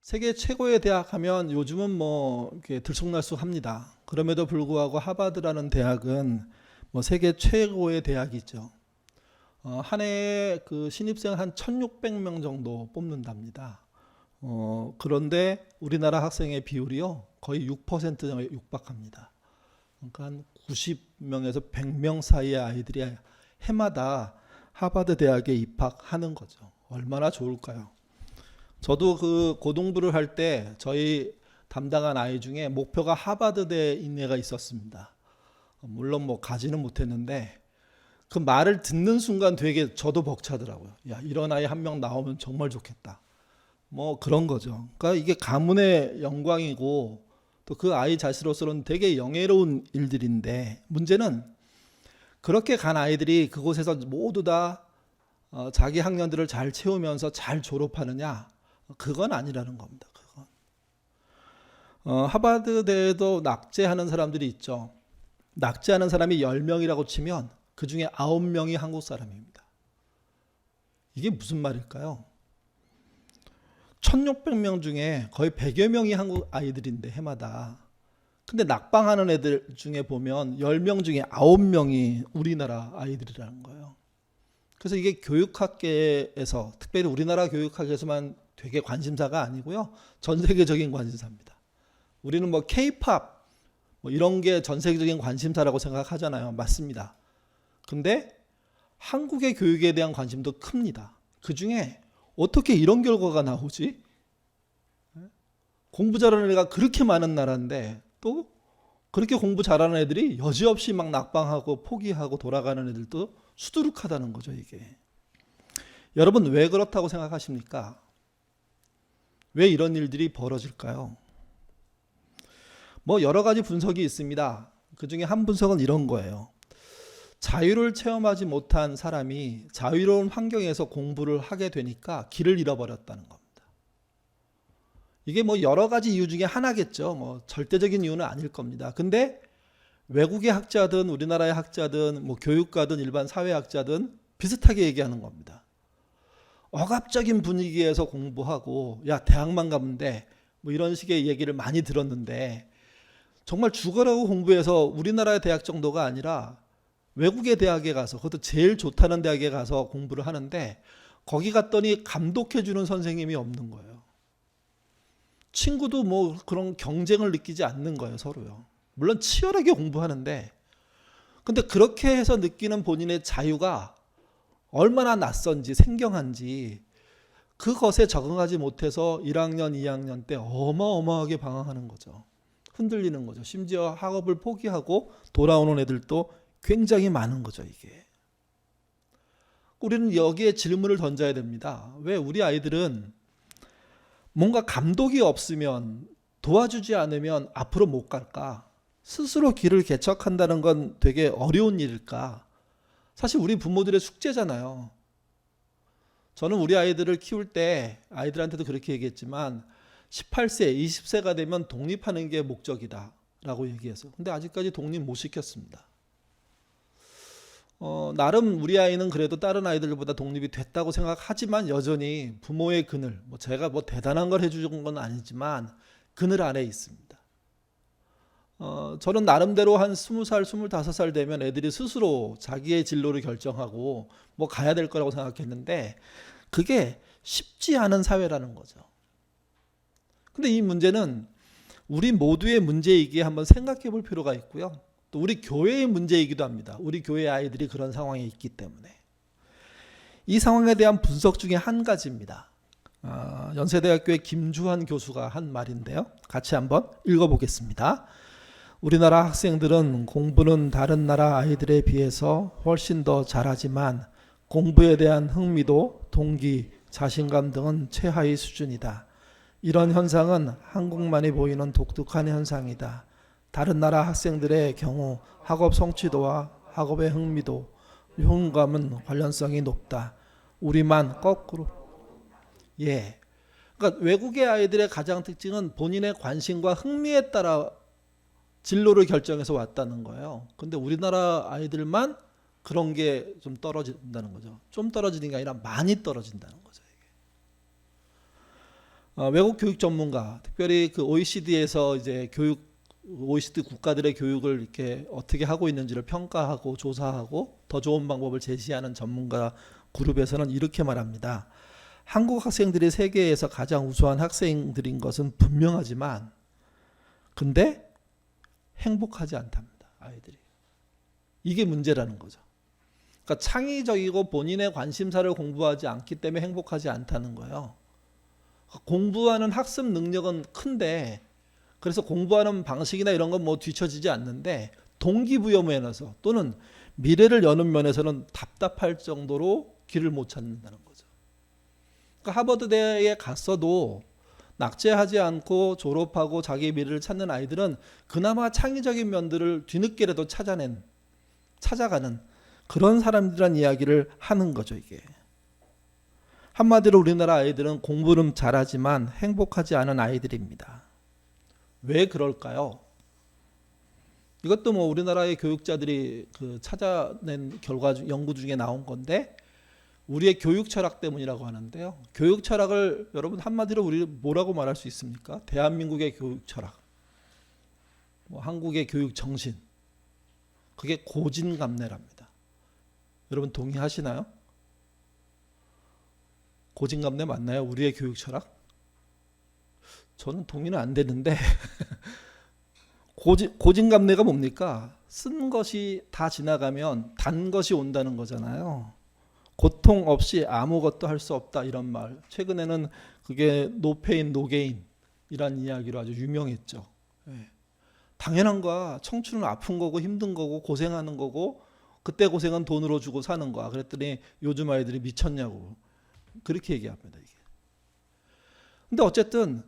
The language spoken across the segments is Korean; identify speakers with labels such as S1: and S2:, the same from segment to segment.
S1: 세계 최고의 대학 하면 요즘은 뭐 이렇게 들쑥날쑥합니다. 그럼에도 불구하고 하버드라는 대학은 뭐 세계 최고의 대학이죠. 한 해에 그 신입생 한 1,600명 정도 뽑는답니다. 그런데 우리나라 학생의 비율이요 거의 6%에 육박합니다. 그러니까 한 90명에서 100명 사이의 아이들이 해마다 하버드 대학에 입학하는 거죠. 얼마나 좋을까요? 저도 그 고등부를 할 때 저희 담당한 아이 중에 목표가 하버드대에 있는 애가 있었습니다. 물론 뭐 가지는 못했는데 그 말을 듣는 순간 되게 저도 벅차더라고요. 야, 이런 아이 한 명 나오면 정말 좋겠다. 뭐 그런 거죠. 그러니까 이게 가문의 영광이고 또 그 아이 자신으로서는 되게 영예로운 일들인데 문제는 그렇게 간 아이들이 그곳에서 모두 다 자기 학년들을 잘 채우면서 잘 졸업하느냐? 그건 아니라는 겁니다. 그건. 하버드대에도 낙제하는 사람들이 있죠. 낙제하는 사람이 10명이라고 치면 그 중에 9명이 한국 사람입니다. 이게 무슨 말일까요? 1,600명 중에 거의 100여 명이 한국 아이들인데 해마다. 근데 낙방하는 애들 중에 보면 10명 중에 9명이 우리나라 아이들이라는 거예요. 그래서 이게 교육학계에서 특별히 우리나라 교육학에서만 되게 관심사가 아니고요. 전 세계적인 관심사입니다. 우리는 뭐 K-팝 뭐 이런 게 전 세계적인 관심사라고 생각하잖아요. 맞습니다. 근데 한국의 교육에 대한 관심도 큽니다. 그중에 어떻게 이런 결과가 나오지? 공부 잘하는 애가 그렇게 많은 나라인데 또 그렇게 공부 잘하는 애들이 여지없이 막 낙방하고 포기하고 돌아가는 애들도 수두룩하다는 거죠, 이게. 여러분 왜 그렇다고 생각하십니까? 왜 이런 일들이 벌어질까요? 뭐 여러 가지 분석이 있습니다. 그 중에 한 분석은 이런 거예요. 자유를 체험하지 못한 사람이 자유로운 환경에서 공부를 하게 되니까 길을 잃어버렸다는 겁니다. 이게 뭐 여러 가지 이유 중에 하나겠죠. 뭐 절대적인 이유는 아닐 겁니다. 근데 외국의 학자든 우리나라의 학자든 뭐 교육가든 일반 사회학자든 비슷하게 얘기하는 겁니다. 억압적인 분위기에서 공부하고 야 대학만 가면 돼 뭐 이런 식의 얘기를 많이 들었는데 정말 죽어라고 공부해서 우리나라의 대학 정도가 아니라 외국의 대학에 가서 그것도 제일 좋다는 대학에 가서 공부를 하는데 거기 갔더니 감독해주는 선생님이 없는 거예요. 친구도 뭐 그런 경쟁을 느끼지 않는 거예요, 서로요. 물론 치열하게 공부하는데 근데 그렇게 해서 느끼는 본인의 자유가 얼마나 낯선지 생경한지 그것에 적응하지 못해서 1학년, 2학년 때 어마어마하게 방황하는 거죠. 흔들리는 거죠. 심지어 학업을 포기하고 돌아오는 애들도 굉장히 많은 거죠, 이게. 우리는 여기에 질문을 던져야 됩니다. 왜 우리 아이들은 뭔가 감독이 없으면 도와주지 않으면 앞으로 못 갈까? 스스로 길을 개척한다는 건 되게 어려운 일일까? 사실 우리 부모들의 숙제잖아요. 저는 우리 아이들을 키울 때 아이들한테도 그렇게 얘기했지만 18세, 20세가 되면 독립하는 게 목적이다 라고 얘기해서 근데 아직까지 독립 못 시켰습니다. 나름 우리 아이는 그래도 다른 아이들보다 독립이 됐다고 생각하지만 여전히 부모의 그늘, 뭐 제가 뭐 대단한 걸 해주는 건 아니지만 그늘 안에 있습니다. 저는 나름대로 한 20살, 25살 되면 애들이 스스로 자기의 진로를 결정하고 뭐 가야 될 거라고 생각했는데 그게 쉽지 않은 사회라는 거죠. 근데 이 문제는 우리 모두의 문제이기에 한번 생각해 볼 필요가 있고요. 또 우리 교회의 문제이기도 합니다. 우리 교회 아이들이 그런 상황에 있기 때문에. 이 상황에 대한 분석 중에 한 가지입니다. 연세대학교의 김주환 교수가 한 말인데요. 같이 한번 읽어보겠습니다. 우리나라 학생들은 공부는 다른 나라 아이들에 비해서 훨씬 더 잘하지만 공부에 대한 흥미도 동기, 자신감 등은 최하위 수준이다. 이런 현상은 한국만이 보이는 독특한 현상이다. 다른 나라 학생들의 경우 학업 성취도와 학업의 흥미도, 효능감은 관련성이 높다. 우리만 거꾸로. 예. 그러니까 외국의 아이들의 가장 특징은 본인의 관심과 흥미에 따라 진로를 결정해서 왔다는 거예요. 근데 우리나라 아이들만 그런 게 좀 떨어진다는 거죠. 좀 떨어지는 게 아니라 많이 떨어진다는 거죠. 외국 교육 전문가, 특별히 그 OECD에서 이제 OECD 국가들의 교육을 이렇게 어떻게 하고 있는지를 평가하고 조사하고 더 좋은 방법을 제시하는 전문가 그룹에서는 이렇게 말합니다. 한국 학생들이 세계에서 가장 우수한 학생들인 것은 분명하지만 근데 행복하지 않답니다. 아이들이. 이게 문제라는 거죠. 그러니까 창의적이고 본인의 관심사를 공부하지 않기 때문에 행복하지 않다는 거예요. 공부하는 학습 능력은 큰데 그래서 공부하는 방식이나 이런 건 뭐 뒤처지지 않는데 동기부여 면에서 또는 미래를 여는 면에서는 답답할 정도로 길을 못 찾는다는 거죠. 그러니까 하버드대에 갔어도 낙제하지 않고 졸업하고 자기의 미래를 찾는 아이들은 그나마 창의적인 면들을 뒤늦게라도 찾아가는 그런 사람들이란 이야기를 하는 거죠. 이게 한마디로 우리나라 아이들은 공부는 잘하지만 행복하지 않은 아이들입니다. 왜 그럴까요? 이것도 뭐 우리나라의 교육자들이 그 찾아낸 결과 연구 중에 나온 건데 우리의 교육 철학 때문이라고 하는데요. 교육 철학을 여러분 한마디로 우리 뭐라고 말할 수 있습니까? 대한민국의 교육 철학, 뭐 한국의 교육 정신, 그게 고진감래랍니다. 여러분 동의하시나요? 고진감래 맞나요? 우리의 교육 철학? 저는 동의는 안 되는데 고진감래가 뭡니까? 쓴 것이 다 지나가면 단 것이 온다는 거잖아요. 고통 없이 아무것도 할 수 없다 이런 말. 최근에는 그게 노페인 노게인이란 이야기로 아주 유명했죠. 네. 당연한 거야. 청춘은 아픈 거고 힘든 거고 고생하는 거고 그때 고생은 돈으로 주고 사는 거야. 그랬더니 요즘 아이들이 미쳤냐고 그렇게 얘기합니다. 이게. 근데 어쨌든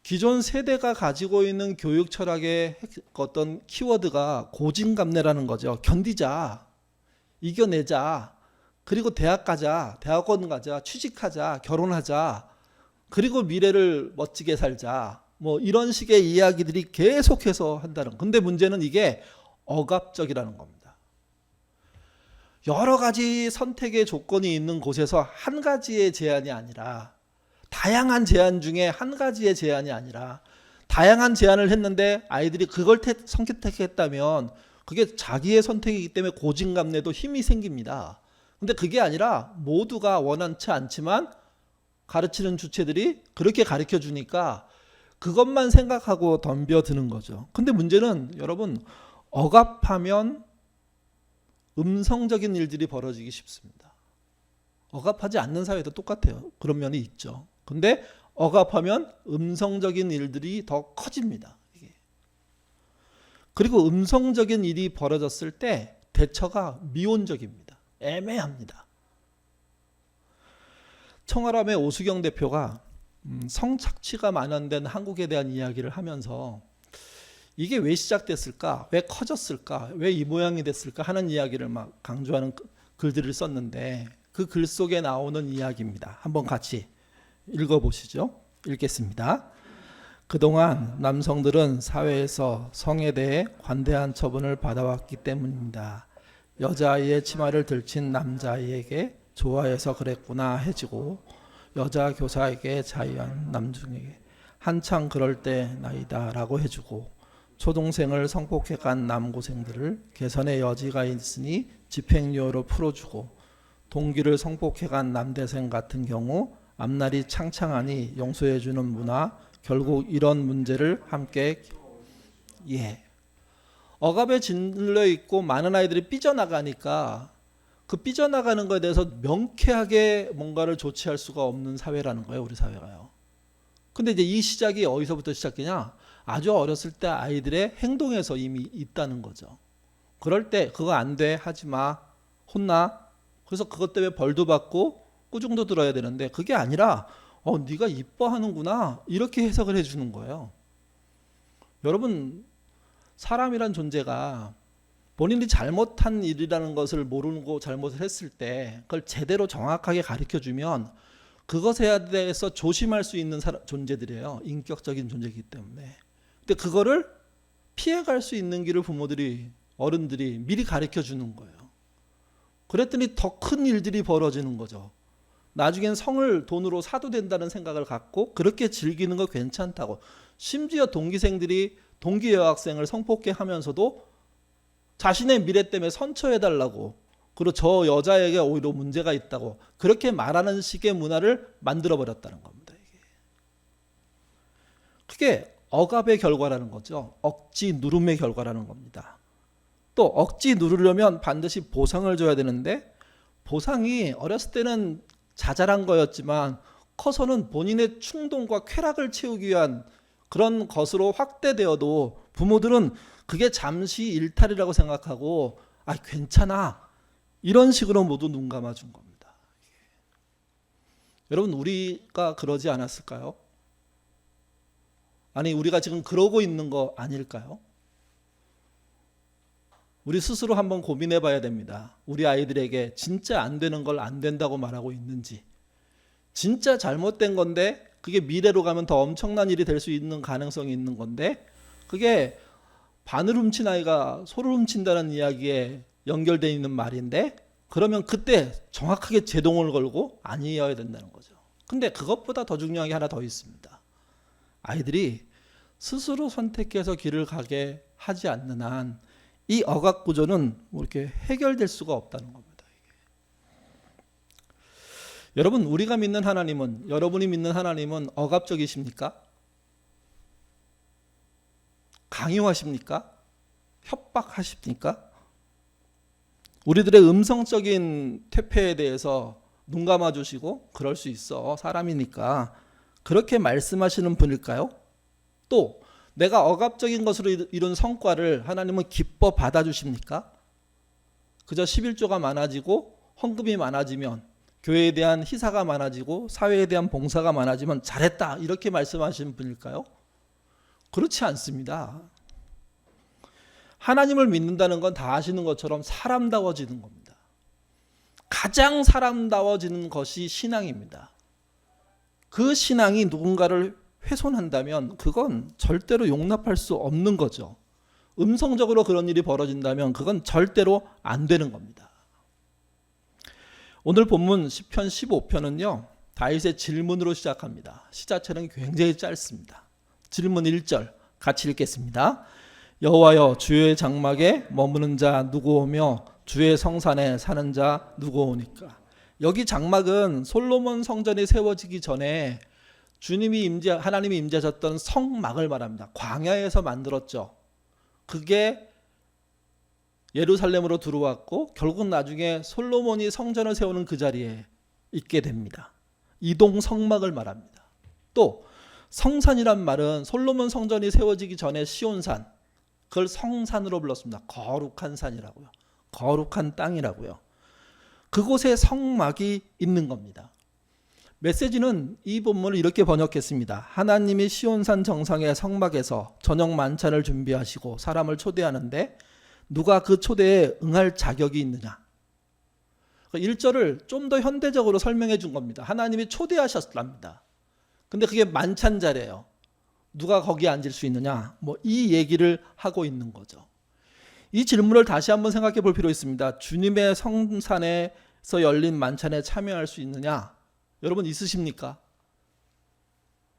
S1: 기존 세대가 가지고 있는 교육 철학의 어떤 키워드가 고진감래라는 거죠. 견디자, 이겨내자, 그리고 대학 가자, 대학원 가자, 취직하자, 결혼하자, 그리고 미래를 멋지게 살자. 뭐 이런 식의 이야기들이 계속해서 한다는. 근데 문제는 이게 억압적이라는 겁니다. 여러 가지 선택의 조건이 있는 곳에서 한 가지의 제안이 아니라 다양한 제안 중에 한 가지의 제안이 아니라 다양한 제안을 했는데 아이들이 그걸 선택했다면 그게 자기의 선택이기 때문에 고진감래도 힘이 생깁니다. 근데 그게 아니라 모두가 원하지 않지만 가르치는 주체들이 그렇게 가르쳐 주니까 그것만 생각하고 덤벼드는 거죠. 근데 문제는 여러분 억압하면 음성적인 일들이 벌어지기 쉽습니다. 억압하지 않는 사회도 똑같아요. 그런 면이 있죠. 근데 억압하면 음성적인 일들이 더 커집니다. 이게. 그리고 음성적인 일이 벌어졌을 때 대처가 미온적입니다. 애매합니다. 청아람의 오수경 대표가 성착취가 만연된 한국에 대한 이야기를 하면서 이게 왜 시작됐을까? 왜 커졌을까? 왜 이 모양이 됐을까? 하는 이야기를 막 강조하는 글들을 썼는데 그 글 속에 나오는 이야기입니다. 한번 같이 읽어보시죠. 읽겠습니다. 그동안 남성들은 사회에서 성에 대해 관대한 처분을 받아왔기 때문입니다. 여자아이의 치마를 들친 남자아이에게 좋아해서 그랬구나 해지고 여자 교사에게 자유한 남중에게 한창 그럴 때 나이다 라고 해주고 초동생을 성폭행한 남고생들을 개선의 여지가 있으니 집행유예로 풀어주고 동기를 성폭행한 남대생 같은 경우 앞날이 창창하니 용서해주는 문화 결국 이런 문제를 함께 억압에 짓눌려 있고 많은 아이들이 삐져나가니까 그 삐져나가는 것에 대해서 명쾌하게 뭔가를 조치할 수가 없는 사회라는 거예요. 우리 사회가요. 근데 이제 이 시작이 어디서부터 시작되냐? 아주 어렸을 때 아이들의 행동에서 이미 있다는 거죠. 그럴 때 그거 안 돼 하지마 혼나 그래서 그것 때문에 벌도 받고 꾸중도 들어야 되는데 그게 아니라 네가 이뻐하는구나 이렇게 해석을 해주는 거예요. 여러분 사람이란 존재가 본인이 잘못한 일이라는 것을 모르고 잘못을 했을 때 그걸 제대로 정확하게 가르쳐주면 그것에 대해서 조심할 수 있는 존재들이에요. 인격적인 존재이기 때문에. 근데 그거를 피해갈 수 있는 길을 부모들이 어른들이 미리 가르쳐주는 거예요. 그랬더니 더 큰 일들이 벌어지는 거죠. 나중엔 성을 돈으로 사도 된다는 생각을 갖고 그렇게 즐기는 거 괜찮다고. 심지어 동기생들이 동기 여학생을 성폭행하면서도 자신의 미래 때문에 선처해달라고, 그리고 저 여자에게 오히려 문제가 있다고 그렇게 말하는 식의 문화를 만들어버렸다는 겁니다. 그게 억압의 결과라는 거죠. 억지 누름의 결과라는 겁니다. 또 억지 누르려면 반드시 보상을 줘야 되는데, 보상이 어렸을 때는 자잘한 거였지만 커서는 본인의 충동과 쾌락을 채우기 위한 그런 것으로 확대되어도 부모들은 그게 잠시 일탈이라고 생각하고 괜찮아 이런 식으로 모두 눈 감아준 겁니다. 여러분, 우리가 그러지 않았을까요? 아니, 우리가 지금 그러고 있는 거 아닐까요? 우리 스스로 한번 고민해 봐야 됩니다. 우리 아이들에게 진짜 안 되는 걸 안 된다고 말하고 있는지, 진짜 잘못된 건데 그게 미래로 가면 더 엄청난 일이 될 수 있는 가능성이 있는 건데, 그게 바늘 훔친 아이가 소를 훔친다는 이야기에 연결되어 있는 말인데, 그러면 그때 정확하게 제동을 걸고 아니어야 된다는 거죠. 근데 그것보다 더 중요한 게 하나 더 있습니다. 아이들이 스스로 선택해서 길을 가게 하지 않는 한 이 억압 구조는 이렇게 해결될 수가 없다는 겁니다. 여러분, 우리가 믿는 하나님은, 여러분이 믿는 하나님은 억압적이십니까? 강요하십니까? 협박하십니까? 우리들의 음성적인 퇴폐에 대해서 눈 감아주시고 그럴 수 있어, 사람이니까, 그렇게 말씀하시는 분일까요? 또 내가 억압적인 것으로 이룬 성과를 하나님은 기뻐 받아주십니까? 그저 11조가 많아지고 헌금이 많아지면, 교회에 대한 희사가 많아지고 사회에 대한 봉사가 많아지면 잘했다 이렇게 말씀하시는 분일까요? 그렇지 않습니다. 하나님을 믿는다는 건 다 아시는 것처럼 사람다워지는 겁니다. 가장 사람다워지는 것이 신앙입니다. 그 신앙이 누군가를 훼손한다면 그건 절대로 용납할 수 없는 거죠. 음성적으로 그런 일이 벌어진다면 그건 절대로 안 되는 겁니다. 오늘 본문 시편 15편은요, 다윗의 질문으로 시작합니다. 시자체는 굉장히 짧습니다. 질문 1절 같이 읽겠습니다. 여호와여, 주의 장막에 머무는 자 누구 오며 주의 성산에 사는 자 누구 오니까. 여기 장막은 솔로몬 성전이 세워지기 전에 하나님이 임재하셨던 성막을 말합니다. 광야에서 만들었죠. 그게 예루살렘으로 들어왔고 결국 나중에 솔로몬이 성전을 세우는 그 자리에 있게 됩니다. 이동 성막을 말합니다. 또 성산이란 말은 솔로몬 성전이 세워지기 전에 시온산, 그걸 성산으로 불렀습니다. 거룩한 산이라고요. 거룩한 땅이라고요. 그곳에 성막이 있는 겁니다. 메시지는 이 본문을 이렇게 번역했습니다. 하나님이 시온산 정상의 성막에서 저녁 만찬을 준비하시고 사람을 초대하는데 누가 그 초대에 응할 자격이 있느냐. 1절을 좀 더 현대적으로 설명해 준 겁니다. 하나님이 초대하셨답니다. 근데 그게 만찬 자리예요. 누가 거기에 앉을 수 있느냐. 이 얘기를 하고 있는 거죠. 이 질문을 다시 한번 생각해 볼 필요 있습니다. 주님의 성산에서 열린 만찬에 참여할 수 있느냐? 여러분 있으십니까?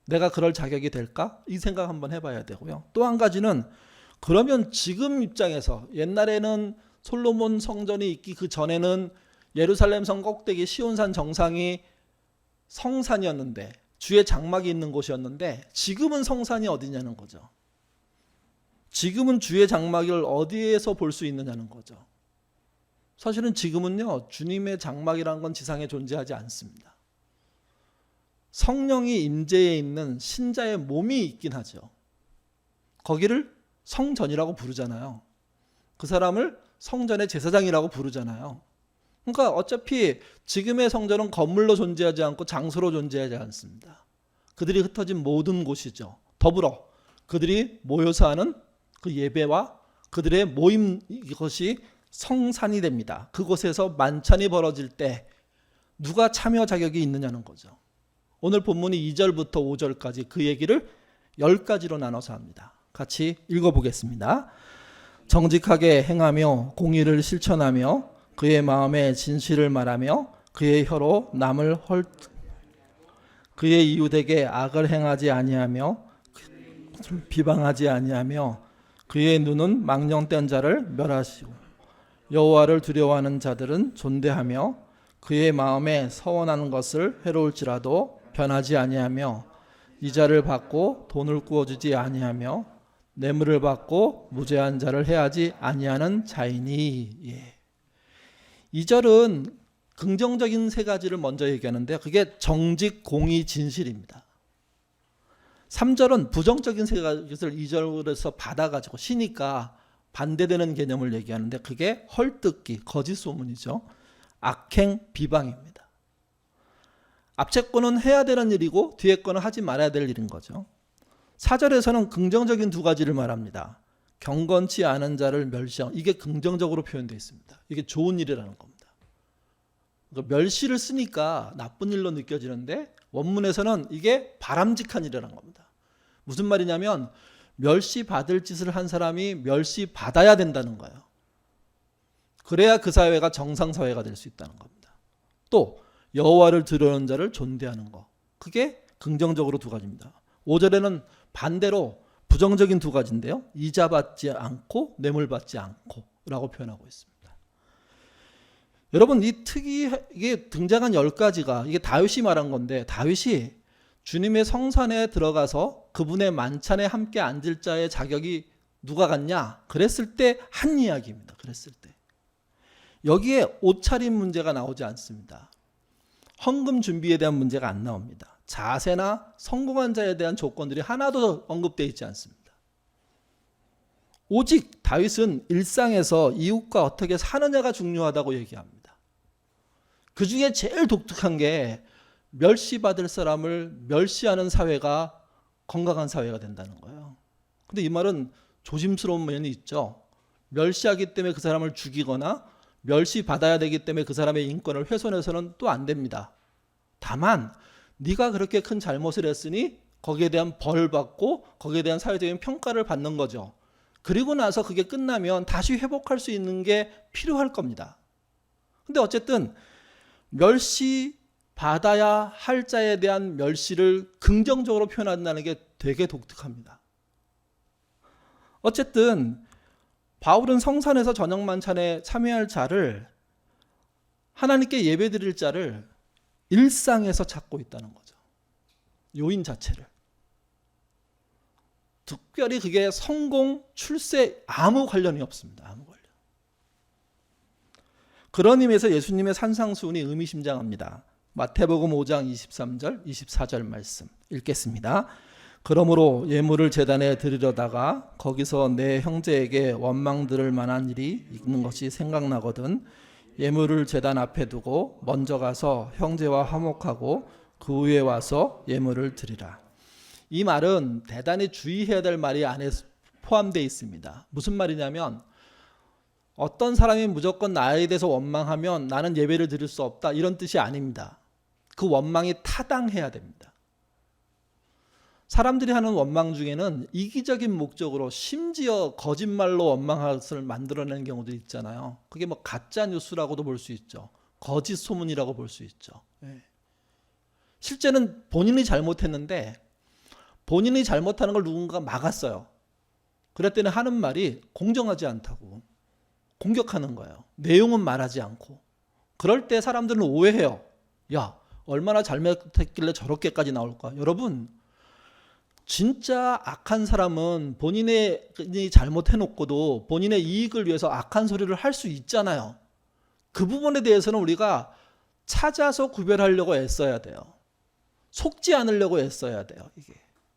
S1: 내가 그럴 자격이 될까? 이 생각 한번 해봐야 되고요. 또 한 가지는, 그러면 지금 입장에서, 옛날에는 솔로몬 성전이 있기 그 전에는 예루살렘 성 꼭대기 시온산 정상이 성산이었는데, 주의 장막이 있는 곳이었는데, 지금은 성산이 어디냐는 거죠. 지금은 주의 장막을 어디에서 볼 수 있느냐는 거죠. 사실은 지금은요, 주님의 장막이라는 건 지상에 존재하지 않습니다. 성령이 임재해 있는 신자의 몸이 있긴 하죠. 거기를 성전이라고 부르잖아요. 그 사람을 성전의 제사장이라고 부르잖아요. 그러니까 어차피 지금의 성전은 건물로 존재하지 않고 장소로 존재하지 않습니다. 그들이 흩어진 모든 곳이죠. 더불어 그들이 모여서 하는 그 예배와 그들의 모임, 이것이 성산이 됩니다. 그곳에서 만찬이 벌어질 때 누가 참여 자격이 있느냐는 거죠. 오늘 본문이 2절부터 5절까지 그 얘기를 10가지로 나눠서 합니다. 같이 읽어보겠습니다. 정직하게 행하며 공의를 실천하며 그의 마음에 진실을 말하며 그의 혀로 남을 그의 이웃에게 악을 행하지 아니하며 비방하지 아니하며 그의 눈은 망령된 자를 멸하시고 여호와를 두려워하는 자들은 존대하며 그의 마음에 서원하는 것을 해로울지라도 변하지 아니하며 이자를 받고 돈을 구워주지 아니하며 뇌물을 받고 무죄한 자를 해하지 아니하는 자이니. 예. 2절은 긍정적인 세 가지를 먼저 얘기하는데 그게 정직, 공의, 진실입니다. 3절은 부정적인 세 가지를 2절에서 받아가지고 쉬니까 반대되는 개념을 얘기하는데 그게 헐뜯기, 거짓 소문이죠. 악행, 비방입니다. 앞에 거는 해야 되는 일이고 뒤에 거는 하지 말아야 될 일인 거죠. 4절에서는 긍정적인 두 가지를 말합니다. 경건치 않은 자를 멸시하고, 이게 긍정적으로 표현되어 있습니다. 이게 좋은 일이라는 겁니다. 그러니까 멸시를 쓰니까 나쁜 일로 느껴지는데 원문에서는 이게 바람직한 일이라는 겁니다. 무슨 말이냐면 멸시받을 짓을 한 사람이 멸시받아야 된다는 거예요. 그래야 그 사회가 정상사회가 될 수 있다는 겁니다. 또 여호와를 두려워하는 자를 존대하는 거, 그게 긍정적으로 두 가지입니다. 5절에는 반대로 부정적인 두 가지인데요. 이자 받지 않고 뇌물 받지 않고 라고 표현하고 있습니다. 여러분, 이게 등장한 10가지가 이게 다윗이 말한 건데, 다윗이 주님의 성산에 들어가서 그분의 만찬에 함께 앉을 자의 자격이 누가 갖냐? 그랬을 때 한 이야기입니다. 그랬을 때. 여기에 옷차림 문제가 나오지 않습니다. 헌금 준비에 대한 문제가 안 나옵니다. 자세나 성공한 자에 대한 조건들이 하나도 언급되어 있지 않습니다. 오직 다윗은 일상에서 이웃과 어떻게 사느냐가 중요하다고 얘기합니다. 그 중에 제일 독특한 게 멸시받을 사람을 멸시하는 사회가 건강한 사회가 된다는 거예요. 근데 이 말은 조심스러운 면이 있죠. 멸시하기 때문에 그 사람을 죽이거나 멸시받아야 되기 때문에 그 사람의 인권을 훼손해서는 또 안 됩니다. 다만 네가 그렇게 큰 잘못을 했으니 거기에 대한 벌 받고 거기에 대한 사회적인 평가를 받는 거죠. 그리고 나서 그게 끝나면 다시 회복할 수 있는 게 필요할 겁니다. 근데 어쨌든 멸시받아야 할 자에 대한 멸시를 긍정적으로 표현한다는 게 되게 독특합니다. 어쨌든 바울은 성산에서 저녁 만찬에 참여할 자를, 하나님께 예배드릴 자를 일상에서 찾고 있다는 거죠. 요인 자체를. 특별히 그게 성공, 출세 아무 관련이 없습니다. 아무 관련. 그런 의미에서 예수님의 산상수훈이 의미심장합니다. 마태복음 5장 23절, 24절 말씀 읽겠습니다. 그러므로 예물을 제단에 드리려다가 거기서 내 형제에게 원망 들을 만한 일이 있는 것이 생각나거든 예물을 제단 앞에 두고 먼저 가서 형제와 화목하고 그 후에 와서 예물을 드리라. 이 말은 대단히 주의해야 될 말이 안에 포함되어 있습니다. 무슨 말이냐면 어떤 사람이 무조건 나에 대해서 원망하면 나는 예배를 드릴 수 없다, 이런 뜻이 아닙니다. 그 원망이 타당해야 됩니다. 사람들이 하는 원망 중에는 이기적인 목적으로 심지어 거짓말로 원망을 만들어내는 경우도 있잖아요. 그게 뭐 가짜 뉴스라고도 볼 수 있죠. 거짓 소문이라고 볼 수 있죠. 실제는 본인이 잘못했는데 본인이 잘못하는 걸 누군가가 막았어요. 그랬더니 하는 말이 공정하지 않다고 공격하는 거예요. 내용은 말하지 않고. 그럴 때 사람들은 오해해요. 야, 얼마나 잘못했길래 저렇게까지 나올까? 여러분, 진짜 악한 사람은 본인이 잘못해놓고도 본인의 이익을 위해서 악한 소리를 할 수 있잖아요. 그 부분에 대해서는 우리가 찾아서 구별하려고 애써야 돼요. 속지 않으려고 애써야 돼요. 이게.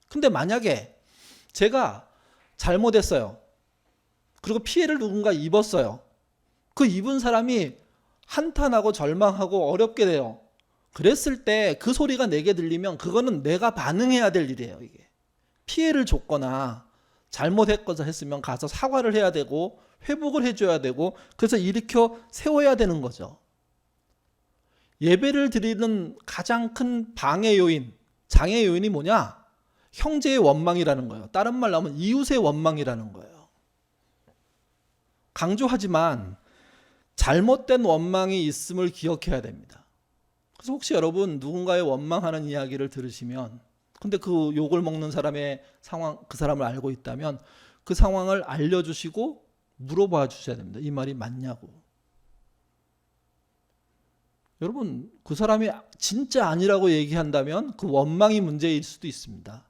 S1: 근데 만약에 제가 잘못했어요. 그리고 피해를 누군가 입었어요. 그 입은 사람이 한탄하고 절망하고 어렵게 돼요. 그랬을 때 그 소리가 내게 들리면 그거는 내가 반응해야 될 일이에요. 이게. 피해를 줬거나 잘못했거나 했으면 가서 사과를 해야 되고 회복을 해줘야 되고 그래서 일으켜 세워야 되는 거죠. 예배를 드리는 가장 큰 방해 요인, 장애 요인이 뭐냐? 형제의 원망이라는 거예요. 다른 말로 하면 이웃의 원망이라는 거예요. 강조하지만 잘못된 원망이 있음을 기억해야 됩니다. 그래서 혹시 여러분 누군가의 원망하는 이야기를 들으시면, 근데 그 욕을 먹는 사람의 상황, 그 사람을 알고 있다면 그 상황을 알려주시고 물어봐 주셔야 됩니다. 이 말이 맞냐고. 여러분, 그 사람이 진짜 아니라고 얘기한다면 그 원망이 문제일 수도 있습니다.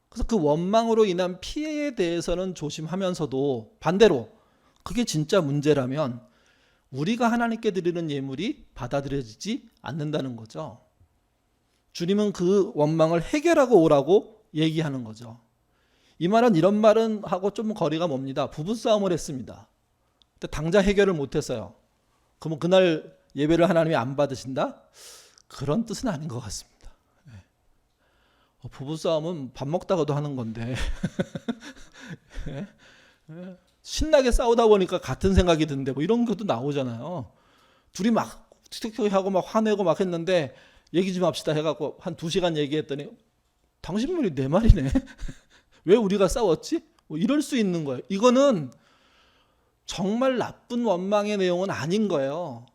S1: 그래서 그 원망으로 인한 피해에 대해서는 조심하면서도 반대로 그게 진짜 문제라면 우리가 하나님께 드리는 예물이 받아들여지지 않는다는 거죠. 주님은 그 원망을 해결하고 오라고 얘기하는 거죠. 이 말은 이런 말은 하고 좀 거리가 멉니다. 부부싸움을 했습니다. 근데 당장 해결을 못했어요. 그러면 그날 예배를 하나님이 안 받으신다? 그런 뜻은 아닌 것 같습니다. 부부싸움은 밥 먹다가도 하는 건데 신나게 싸우다 보니까 같은 생각이 드는데 뭐 이런 것도 나오잖아요. 둘이 막 하고 막 화내고 막 했는데 얘기 좀 합시다 해갖고 한 2시간 얘기했더니 당신 말이 내 말이네. 왜 우리가 싸웠지? 뭐 이럴 수 있는 거예요. 이거는 정말 나쁜 원망의 내용은 아닌 거예요.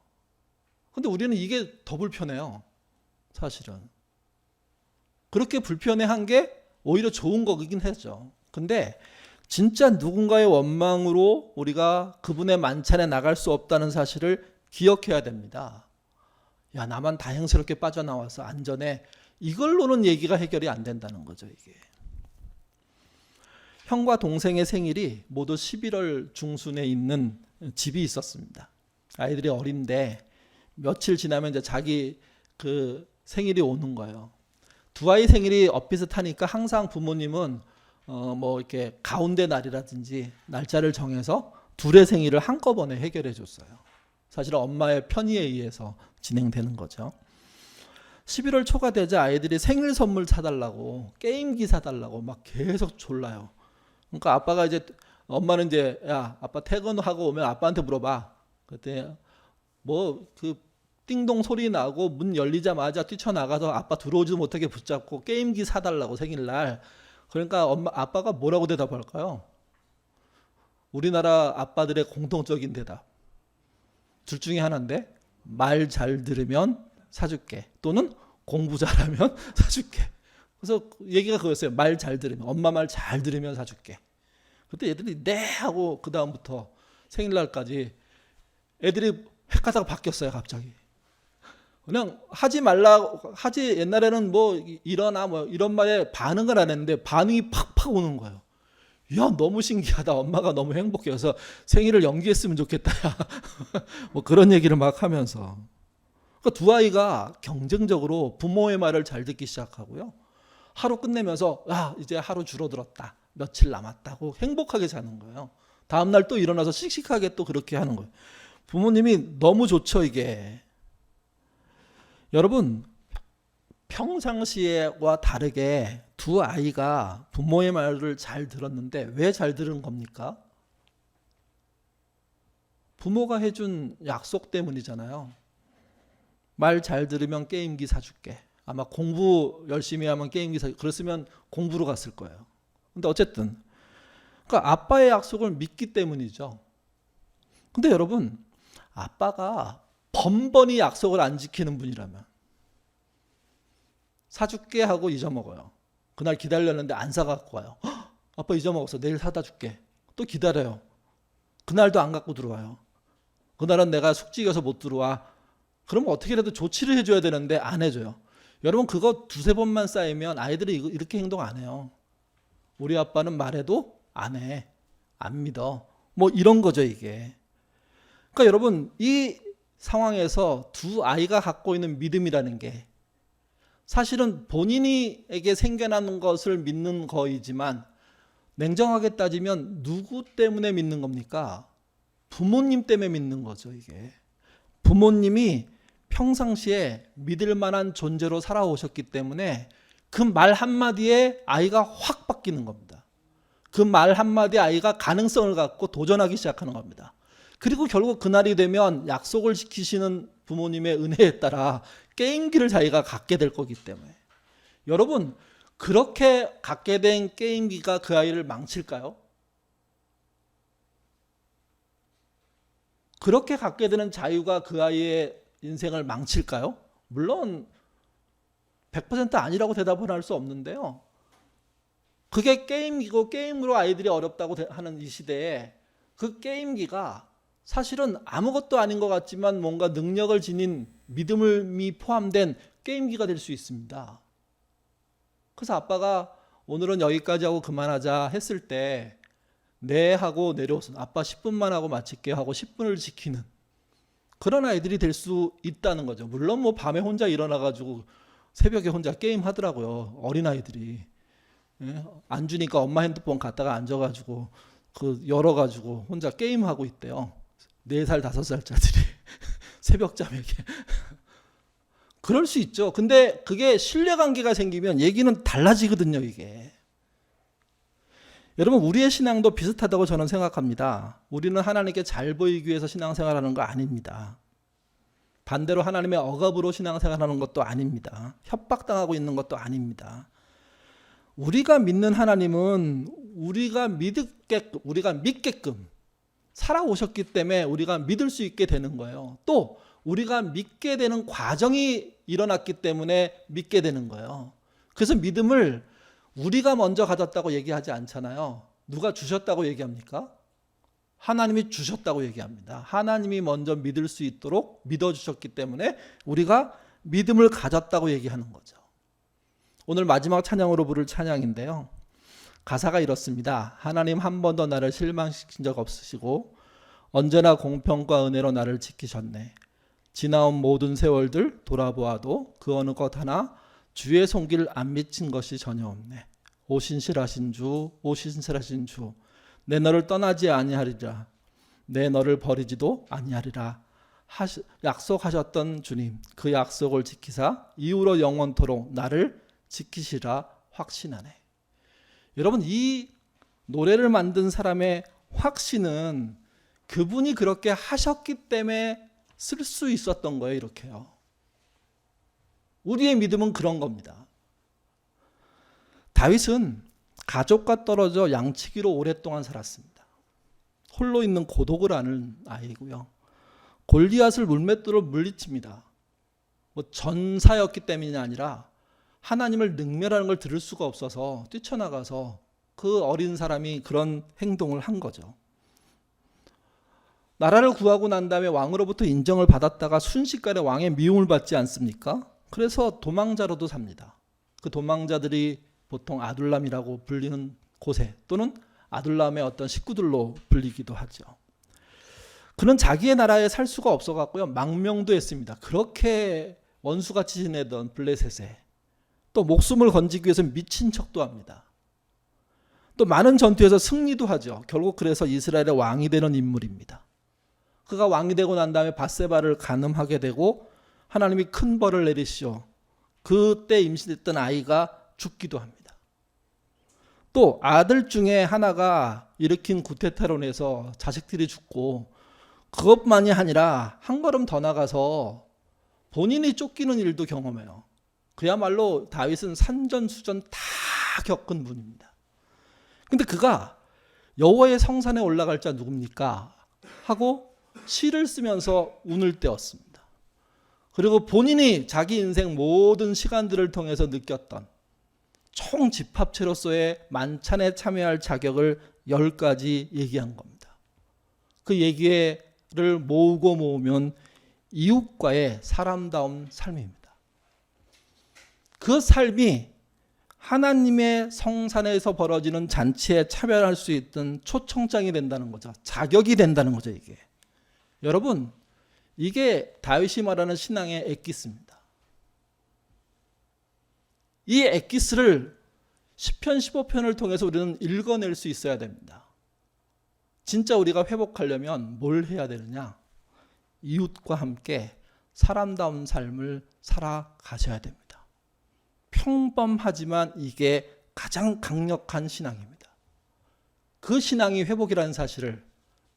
S1: 근데 우리는 이게 더 불편해요. 사실은. 그렇게 불편해한 게 오히려 좋은 거긴 하죠. 근데 진짜 누군가의 원망으로 우리가 그분의 만찬에 나갈 수 없다는 사실을 기억해야 됩니다. 야, 나만 다행스럽게 빠져나와서 안전해. 이걸로는 얘기가 해결이 안 된다는 거죠, 이게. 형과 동생의 생일이 모두 11월 중순에 있는 집이 있었습니다. 아이들이 어린데 며칠 지나면 이제 자기 그 생일이 오는 거예요. 두 아이 생일이 엇비슷하니까 항상 부모님은 뭐 이렇게 가운데 날이라든지 날짜를 정해서 둘의 생일을 한꺼번에 해결해 줬어요. 사실은 엄마의 편의에 의해서 진행되는 거죠. 11월 초가 되자 아이들이 생일 선물 사달라고, 게임기 사달라고 막 계속 졸라요. 그러니까 아빠가 이제, 엄마는 이제, 야, 아빠 퇴근하고 오면 아빠한테 물어봐. 그때 뭐 그 띵동 소리 나고 문 열리자마자 뛰쳐나가서 아빠 들어오지도 못하게 붙잡고 게임기 사달라고 생일날. 그러니까 아빠가 뭐라고 대답할까요? 우리나라 아빠들의 공통적인 대답. 둘 중에 하나인데, 말 잘 들으면 사줄게. 또는 공부 잘하면 사줄게. 그래서 얘기가 그거였어요. 말 잘 들으면, 엄마 말 잘 들으면 사줄게. 그때 애들이 네 하고 그 다음부터 생일날까지 애들이 획가닥 바뀌었어요. 갑자기. 그냥 하지 말라, 하지, 옛날에는 뭐 일어나 뭐 이런 말에 반응을 안 했는데 반응이 팍팍 오는 거예요. 야, 너무 신기하다. 엄마가 너무 행복해서 생일을 연기했으면 좋겠다. 뭐 그런 얘기를 막 하면서. 그러니까 두 아이가 경쟁적으로 부모의 말을 잘 듣기 시작하고요. 하루 끝내면서, 야, 이제 하루 줄어들었다. 며칠 남았다고 행복하게 사는 거예요. 다음날 또 일어나서 씩씩하게 또 그렇게 하는 거예요. 부모님이 너무 좋죠, 이게. 여러분, 평상시에와 다르게 두 아이가 부모의 말을 잘 들었는데 왜 잘 들은 겁니까? 부모가 해준 약속 때문이잖아요. 말 잘 들으면 게임기 사줄게. 아마 공부 열심히 하면 게임기 사줄게. 그랬으면 공부로 갔을 거예요. 근데 어쨌든 그러니까 아빠의 약속을 믿기 때문이죠. 근데 여러분, 아빠가 번번이 약속을 안 지키는 분이라면 사줄게 하고 잊어먹어요. 그날 기다렸는데 안 사갖고 와요. 헉, 아빠 잊어먹었어. 내일 사다 줄게. 또 기다려요. 그날도 안 갖고 들어와요. 그날은 내가 숙직이어서 못 들어와. 그러면 어떻게라도 조치를 해줘야 되는데 안 해줘요. 여러분, 그거 2-3번만 쌓이면 아이들이 이렇게 행동 안 해요. 우리 아빠는 말해도 안 해. 안 믿어. 뭐 이런 거죠, 이게. 그러니까 여러분, 이 상황에서 두 아이가 갖고 있는 믿음이라는 게 사실은 본인에게 생겨나는 것을 믿는 거이지만 냉정하게 따지면 누구 때문에 믿는 겁니까? 부모님 때문에 믿는 거죠, 이게. 부모님이 평상시에 믿을 만한 존재로 살아오셨기 때문에 그 말 한마디에 아이가 확 바뀌는 겁니다. 그 말 한마디에 아이가 가능성을 갖고 도전하기 시작하는 겁니다. 그리고 결국 그날이 되면 약속을 지키시는 부모님의 은혜에 따라 게임기를 자기가 갖게 될 거기 때문에. 여러분, 그렇게 갖게 된 게임기가 그 아이를 망칠까요? 그렇게 갖게 되는 자유가 그 아이의 인생을 망칠까요? 물론 100% 아니라고 대답을 할 수 없는데요. 그게 게임기고 게임으로 아이들이 어렵다고 하는 이 시대에 그 게임기가 사실은 아무것도 아닌 것 같지만 뭔가 능력을 지닌 믿음이 포함된 게임기가 될 수 있습니다. 그래서 아빠가 오늘은 여기까지 하고 그만하자 했을 때 네 하고 내려오서 아빠 10분만 하고 마칠게 하고 10분을 지키는 그런 아이들이 될 수 있다는 거죠. 물론 뭐 밤에 혼자 일어나가지고 새벽에 혼자 게임 하더라고요. 어린아이들이. 안 주니까 엄마 핸드폰 갖다가 앉아가지고 그 열어가지고 혼자 게임하고 있대요. 4살 5살짜리들이 새벽잠에. 그럴 수 있죠. 근데 그게 신뢰관계가 생기면 얘기는 달라지거든요, 이게. 여러분, 우리의 신앙도 비슷하다고 저는 생각합니다. 우리는 하나님께 잘 보이기 위해서 신앙생활하는 거 아닙니다. 반대로 하나님의 억압으로 신앙생활하는 것도 아닙니다. 협박당하고 있는 것도 아닙니다. 우리가 믿는 하나님은 우리가 믿게끔 살아오셨기 때문에 우리가 믿을 수 있게 되는 거예요. 또 우리가 믿게 되는 과정이 일어났기 때문에 믿게 되는 거예요. 그래서 믿음을 우리가 먼저 가졌다고 얘기하지 않잖아요. 누가 주셨다고 얘기합니까? 하나님이 주셨다고 얘기합니다. 하나님이 먼저 믿을 수 있도록 믿어주셨기 때문에 우리가 믿음을 가졌다고 얘기하는 거죠. 오늘 마지막 찬양으로 부를 찬양인데요. 가사가 이렇습니다. 하나님 한 번도 나를 실망시킨 적 없으시고 언제나 공평과 은혜로 나를 지키셨네. 지나온 모든 세월들 돌아보아도 그 어느 것 하나 주의 손길 안 미친 것이 전혀 없네. 오 신실하신 주, 오 신실하신 주, 내 너를 떠나지 아니하리라. 내 너를 버리지도 아니하리라. 약속하셨던 주님, 그 약속을 지키사 이후로 영원토록 나를 지키시라 확신하네. 여러분, 이 노래를 만든 사람의 확신은 그분이 그렇게 하셨기 때문에 쓸 수 있었던 거예요. 이렇게요. 우리의 믿음은 그런 겁니다. 다윗은 가족과 떨어져 양치기로 오랫동안 살았습니다. 홀로 있는 고독을 아는 아이고요. 골리앗을 물맷돌로 물리칩니다. 뭐 전사였기 때문이 아니라 하나님을 능멸하는 걸 들을 수가 없어서 뛰쳐나가서 그 어린 사람이 그런 행동을 한 거죠. 나라를 구하고 난 다음에 왕으로부터 인정을 받았다가 순식간에 왕의 미움을 받지 않습니까? 그래서 도망자로도 삽니다. 그 도망자들이 보통 아둘람이라고 불리는 곳에 또는 아둘람의 어떤 식구들로 불리기도 하죠. 그는 자기의 나라에 살 수가 없어갖고요. 망명도 했습니다. 그렇게 원수같이 지내던 블레셋에 또 목숨을 건지기 위해서 미친 척도 합니다. 또 많은 전투에서 승리도 하죠. 결국 그래서 이스라엘의 왕이 되는 인물입니다. 그가 왕이 되고 난 다음에 밧세바를 간음하게 되고 하나님이 큰 벌을 내리시오. 그때 임신했던 아이가 죽기도 합니다. 또 아들 중에 하나가 일으킨 구테타로 인해서 자식들이 죽고 그것만이 아니라 한 걸음 더 나가서 본인이 쫓기는 일도 경험해요. 그야말로 다윗은 산전수전 다 겪은 분입니다. 근데 그가 여호와의 성산에 올라갈 자 누굽니까? 하고 시를 쓰면서 운을 떼었습니다. 그리고 본인이 자기 인생 모든 시간들을 통해서 느꼈던 총 집합체로서의 만찬에 참여할 자격을 10가지 얘기한 겁니다. 그 얘기를 모으고 모으면 이웃과의 사람다운 삶입니다. 그 삶이 하나님의 성산에서 벌어지는 잔치에 참여할 수 있던 초청장이 된다는 거죠. 자격이 된다는 거죠, 이게. 여러분, 이게 다윗이 말하는 신앙의 엑기스입니다. 이 엑기스를 시편 15편을 통해서 우리는 읽어낼 수 있어야 됩니다. 진짜 우리가 회복하려면 뭘 해야 되느냐? 이웃과 함께 사람다운 삶을 살아가셔야 됩니다. 평범하지만 이게 가장 강력한 신앙입니다. 그 신앙이 회복이라는 사실을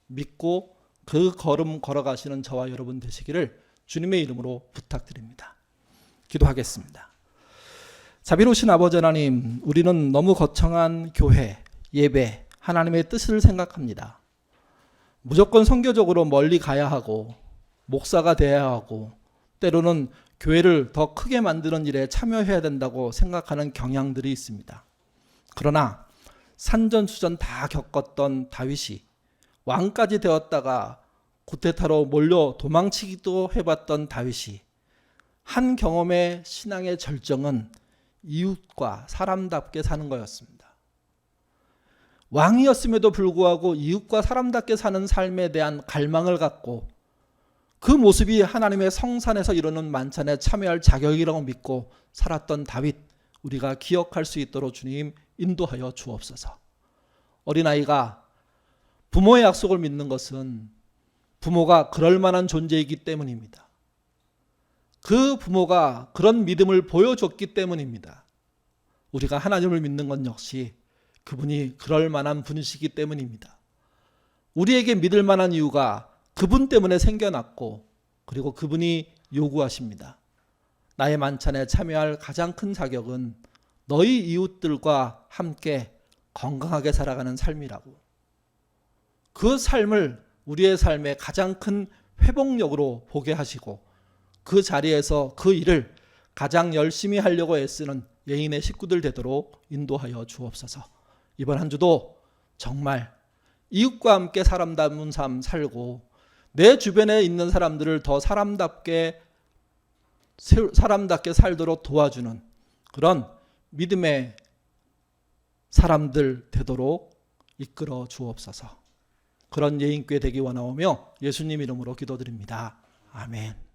S1: 믿고 그 걸음 걸어가시는 저와 여러분 되시기를 주님의 이름으로 부탁드립니다. 기도하겠습니다. 자비로우신 아버지 하나님, 우리는 너무 거창한 교회, 예배, 하나님의 뜻을 생각합니다. 무조건 선교적으로 멀리 가야 하고 목사가 돼야 하고 때로는 교회를 더 크게 만드는 일에 참여해야 된다고 생각하는 경향들이 있습니다. 그러나 산전수전 다 겪었던 다윗이 왕까지 되었다가 구테타로 몰려 도망치기도 해봤던 다윗이 한 경험의 신앙의 절정은 이웃과 사람답게 사는 거였습니다. 왕이었음에도 불구하고 이웃과 사람답게 사는 삶에 대한 갈망을 갖고 그 모습이 하나님의 성산에서 이루는 만찬에 참여할 자격이라고 믿고 살았던 다윗, 우리가 기억할 수 있도록 주님 인도하여 주옵소서. 어린아이가 부모의 약속을 믿는 것은 부모가 그럴 만한 존재이기 때문입니다. 그 부모가 그런 믿음을 보여줬기 때문입니다. 우리가 하나님을 믿는 건 역시 그분이 그럴 만한 분이시기 때문입니다. 우리에게 믿을 만한 이유가 그분 때문에 생겨났고 그리고 그분이 요구하십니다. 나의 만찬에 참여할 가장 큰 자격은 너희 이웃들과 함께 건강하게 살아가는 삶이라고. 그 삶을 우리의 삶의 가장 큰 회복력으로 보게 하시고 그 자리에서 그 일을 가장 열심히 하려고 애쓰는 예인의 식구들 되도록 인도하여 주옵소서. 이번 한 주도 정말 이웃과 함께 사람다운 삶 살고 내 주변에 있는 사람들을 더 사람답게 살도록 도와주는 그런 믿음의 사람들 되도록 이끌어 주옵소서. 그런 예인교회 되기 원하오며 예수님 이름으로 기도드립니다. 아멘.